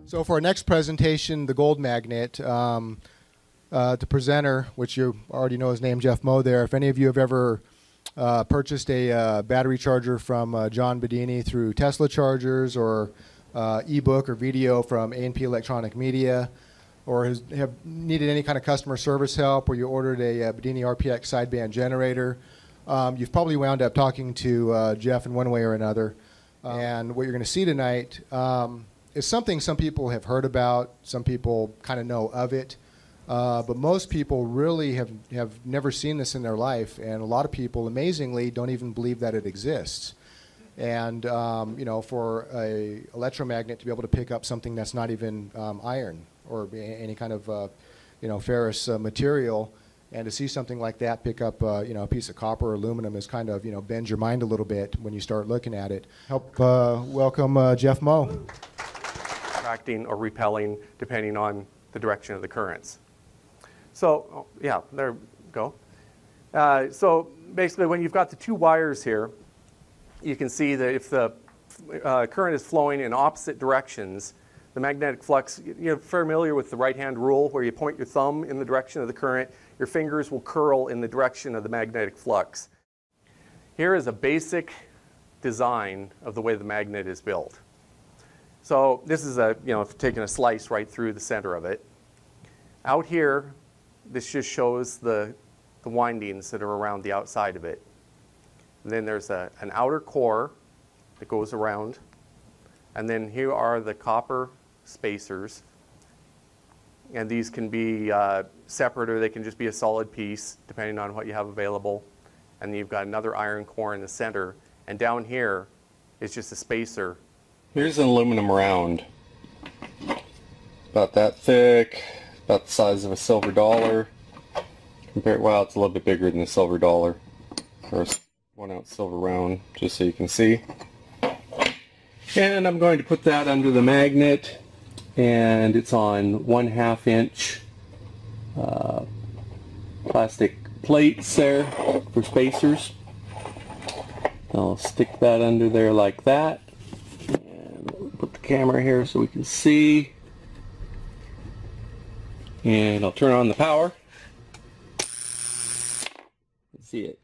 So for our next presentation, the gold magnet, the presenter, which you already know his name, Jeff Moe there, if any of you have ever purchased a battery charger from John Bedini through Tesla Chargers, or ebook or video from A&P Electronic Media, or have needed any kind of customer service help, or you ordered a Bedini RPX sideband generator, you've probably wound up talking to Jeff in one way or another. And what you're going to see tonight is something some people have heard about, some people kind of know of it, but most people really have never seen this in their life, and a lot of people, amazingly, don't even believe that it exists. And you know, for a electromagnet to be able to pick up something that's not even iron or any kind of you know, ferrous material, and to see something like that pick up you know, a piece of copper or aluminum is kind of, you know, bends your mind a little bit when you start looking at it. Help welcome Jeff Moe. Attracting or repelling depending on the direction of the currents. So yeah, there we go. So basically, when you've got the two wires here, you can see that if the current is flowing in opposite directions, the magnetic flux, you're familiar with the right-hand rule where you point your thumb in the direction of the current, your fingers will curl in the direction of the magnetic flux. Here is a basic design of the way the magnet is built. So this is a, you know, taking a slice right through the center of it. Out here, this just shows the windings that are around the outside of it. And then there's an outer core that goes around. And then here are the copper spacers. And these can be separate, or they can just be a solid piece, depending on what you have available. And then you've got another iron core in the center. And down here is just a spacer. Here's an aluminum round. About that thick, about the size of a silver dollar. Well, it's a little bit bigger than a silver dollar. Or a 1 ounce silver round, just so you can see. And I'm going to put that under the magnet, and it's on 1/2 inch plastic plates there for spacers. I'll stick that under there like that. Put the camera here so we can see, and I'll turn on the power. See it.